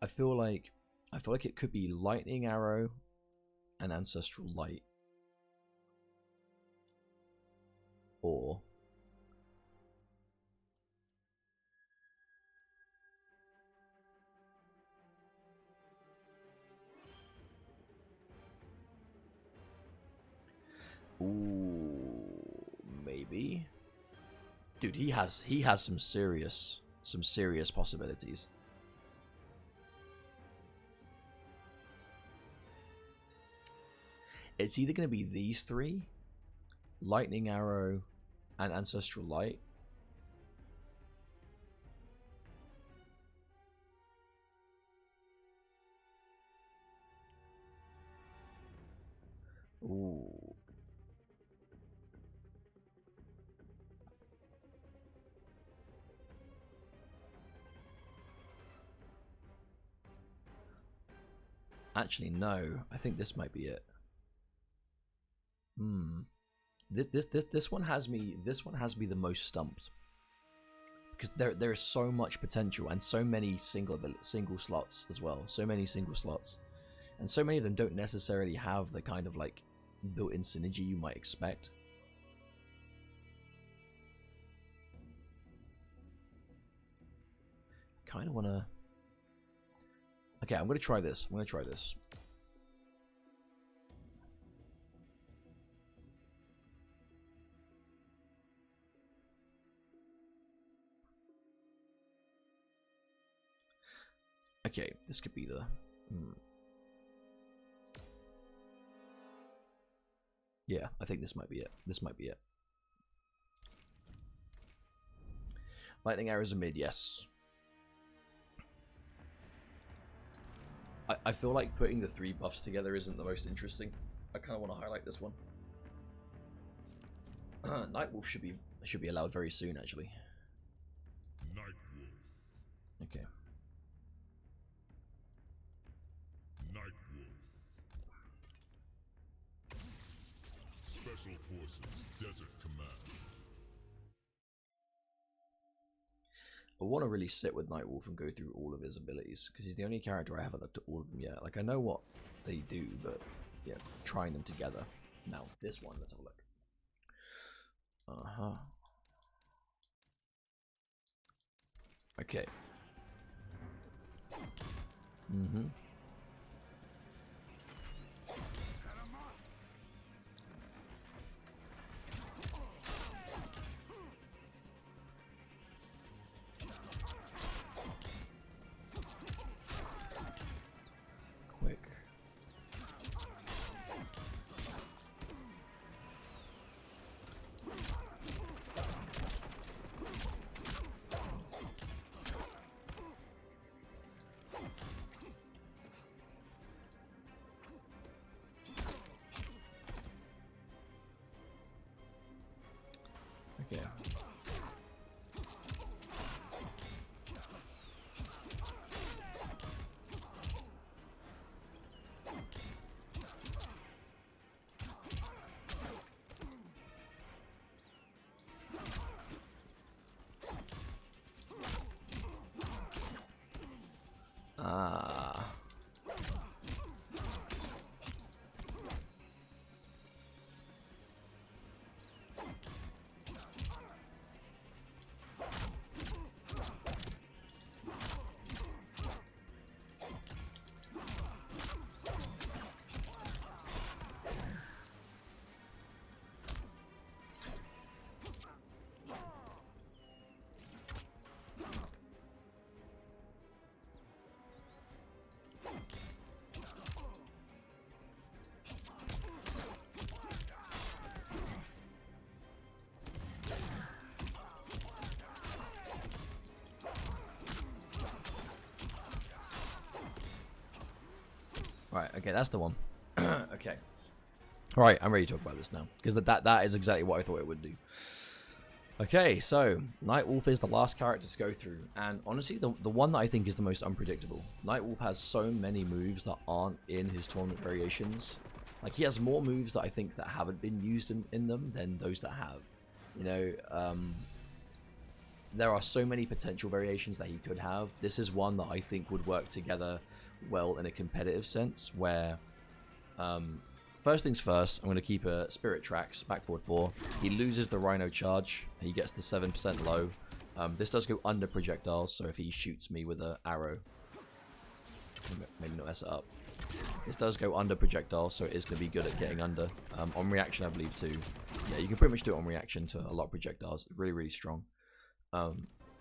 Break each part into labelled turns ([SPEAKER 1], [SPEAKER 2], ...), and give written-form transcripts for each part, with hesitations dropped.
[SPEAKER 1] I feel like it could be Lightning Arrow and Ancestral Light, or ooh, maybe. Dude, he has some serious possibilities. It's either going to be these three, Lightning Arrow and Ancestral Light, ooh. Actually, no. I think this might be it. This one has me. This one has me the most stumped, because there is so much potential and so many single slots as well. So many single slots, and so many of them don't necessarily have the kind of like built-in synergy you might expect. Kind of wanna. Okay, I'm gonna try this. Okay, this could be the. Yeah, I think this might be it. Lightning arrows are mid, yes. I feel like putting the 3 buffs together isn't the most interesting. I kind of want to highlight this one. Nightwolf should be allowed very soon, actually.
[SPEAKER 2] NIGHTWOLF.
[SPEAKER 1] Okay.
[SPEAKER 2] NIGHTWOLF. Special Forces Desert Command.
[SPEAKER 1] I want to really sit with Nightwolf and go through all of his abilities, because he's the only character I haven't looked at all of them yet. Like, I know what they do, but yeah, trying them together. Now, this one, let's have a look. Okay. Quick. Okay. Right, okay, that's the one. Okay. Alright, I'm ready to talk about this now, because that is exactly what I thought it would do. Okay, so Nightwolf is the last character to go through, and honestly, the one that I think is the most unpredictable. Nightwolf has so many moves that aren't in his tournament variations. Like, he has more moves that I think that haven't been used in them than those that have. You know, there are so many potential variations that he could have. This is one that I think would work together well in a competitive sense, where first things first, I'm going to keep a Spirit Tracks, back forward 4. He loses the Rhino charge. He gets the 7% low. This does go under projectiles, so if he shoots me with an arrow, maybe not mess it up. This does go under projectiles, so it is going to be good at getting under. On reaction, I believe, too. Yeah, you can pretty much do it on reaction to a lot of projectiles. It's really, really strong.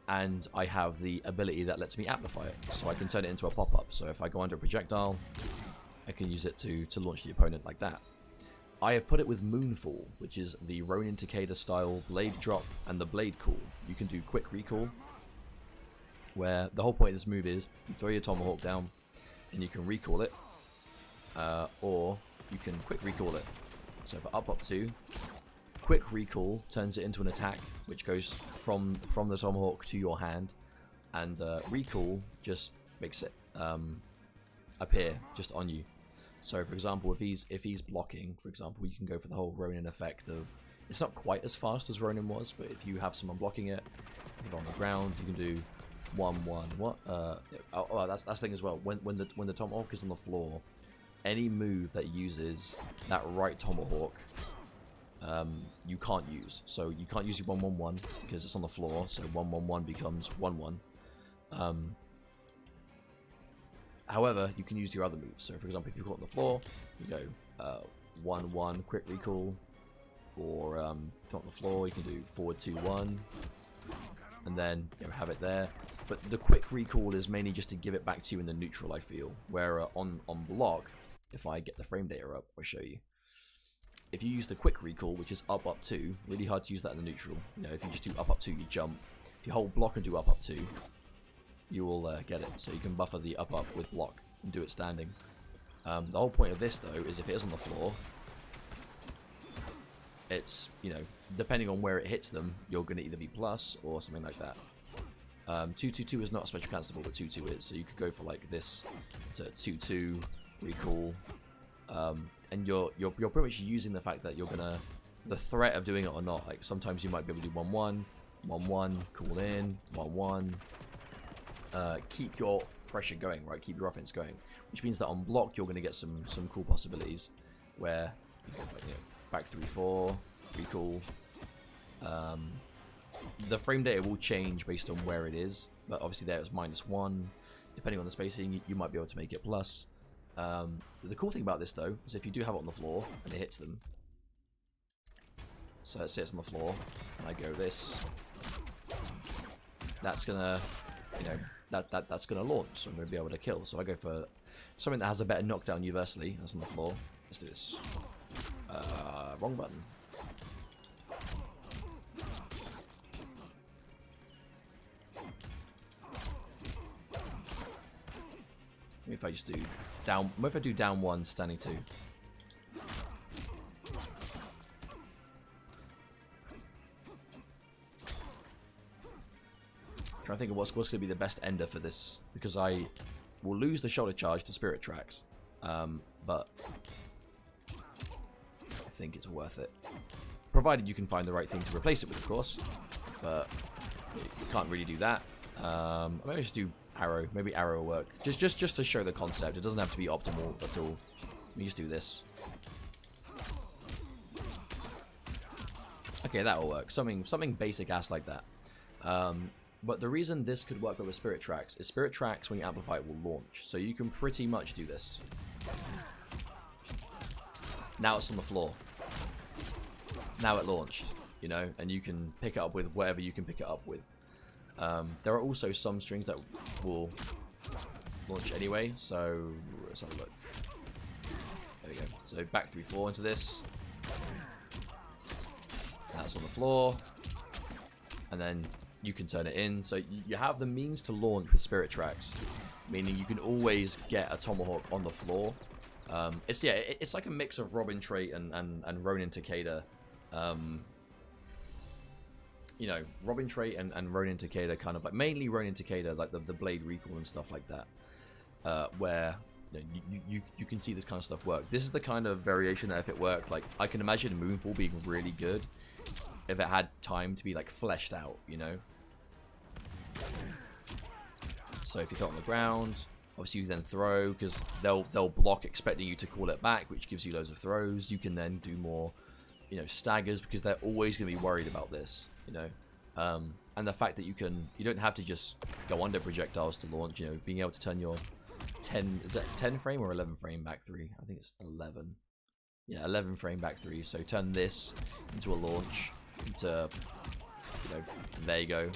[SPEAKER 1] And I have the ability that lets me amplify it, so I can turn it into a pop-up. So if I go under a projectile, I can use it to launch the opponent like that. I have put it with Moonfall, which is the Ronin Takeda style blade drop and the blade call. You can do quick recall, where the whole point of this move is you throw your Tomahawk down and you can recall it, or you can quick recall it. So for up 2, quick recall turns it into an attack which goes from the Tomahawk to your hand, and recall just makes it appear just on you. So for example, if he's blocking, for example, you can go for the whole Ronin effect of, it's not quite as fast as Ronin was, but if you have someone blocking it, if on the ground, you can do 1-1. What? That's the thing as well. When the Tomahawk is on the floor, any move that uses that right Tomahawk, you can't use. So you can't use your 1-1-1 because it's on the floor. So 1-1-1 becomes 1-1. However, you can use your other moves. So for example, if you've got on the floor, you go 1-1 quick recall, or on the floor you can do forward 2-1, and then have it there. But the quick recall is mainly just to give it back to you in the neutral, I feel. Where on block, if I get the frame data up, I'll show you. If you use the quick recall, which is up 2, really hard to use that in the neutral. If you just do up 2, you jump. If you hold block and do up 2, you will get it. So you can buffer the up with block and do it standing. The whole point of this, though, is if it is on the floor, it's, depending on where it hits them, you're going to either be plus or something like that. 2-2-2 is not a special cancelable, but 2-2 is. So you could go for like this to 2-2 recall, and you're pretty much using the fact that you're gonna, the threat of doing it or not. Like sometimes you might be able to do 1-1, 1-1, call in 1-1. Keep your pressure going, right? Keep your offense going, which means that on block you're going to get some cool possibilities where you go for, back 3-4 recall. The frame data will change based on where it is, but obviously there it's -1. Depending on the spacing, you might be able to make it plus. The cool thing about this though is if you do have it on the floor and it hits them, so let's say it's on the floor and I go this, that's gonna, that's gonna launch, so I'm gonna be able to kill. So I go for something that has a better knockdown universally. That's on the floor. Let's do this. Wrong button. Maybe if I just do down, what if I do down 1, standing 2? Trying to think of what's going to be the best ender for this, because I will lose the shoulder charge to Spirit Tracks, but I think it's worth it, provided you can find the right thing to replace it with, of course. But you can't really do that. Maybe just do arrow. Maybe arrow will work. Just to show the concept. It doesn't have to be optimal at all. Let me just do this. Okay, that'll work. Something basic ass like that. But the reason this could work with Spirit Tracks is Spirit Tracks, when you amplify it, will launch. So you can pretty much do this. Now it's on the floor. Now it launched, and you can pick it up with whatever you can pick it up with. There are also some strings that will launch anyway, so let's have a look. There we go. So back 3-4 into this. That's on the floor. And then you can turn it in. So you have the means to launch with Spirit Tracks, meaning you can always get a Tomahawk on the floor. It's like a mix of Robin trait and Ronin Takeda. Robin trait and Ronin Takeda, kind of like mainly Ronin Takeda, like the blade recall and stuff like that, where you can see this kind of stuff work. This is the kind of variation that if it worked, like I can imagine Moonfall being really good if it had time to be like fleshed out, So if you throw it on the ground, obviously you then throw, because they'll block expecting you to call it back, which gives you loads of throws. You can then do more, you know, staggers, because they're always going to be worried about this, you know. And the fact that you don't have to just go under projectiles to launch, you know, being able to turn your 10, is that 10 frame or 11 frame back 3? I think it's 11. Yeah, 11 frame back 3. So turn this into a launch, into, you know, there you go.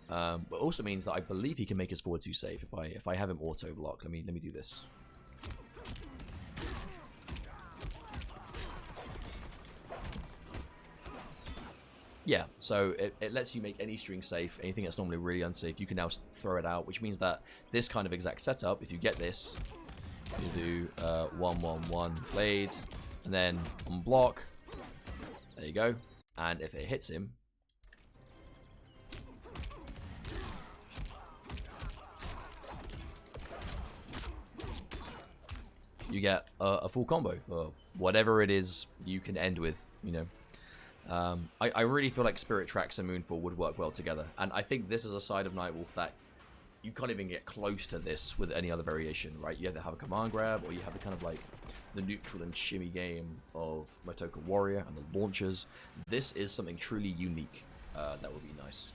[SPEAKER 1] But also means that I believe he can make his forward 2 safe if I have him auto block. Let me do this. Yeah, so it lets you make any string safe, anything that's normally really unsafe, you can now throw it out, which means that this kind of exact setup, if you get this, you do 1-1-1 blade, and then on block, there you go, and if it hits him, you get a full combo for whatever it is you can end with, you know. I really feel like Spirit Tracks and Moonfall would work well together, and I think this is a side of Nightwolf that you can't even get close to this with any other variation, right? You either have a command grab, or you have the kind of like the neutral and shimmy game of Motoka Warrior and the launchers. This is something truly unique that would be nice.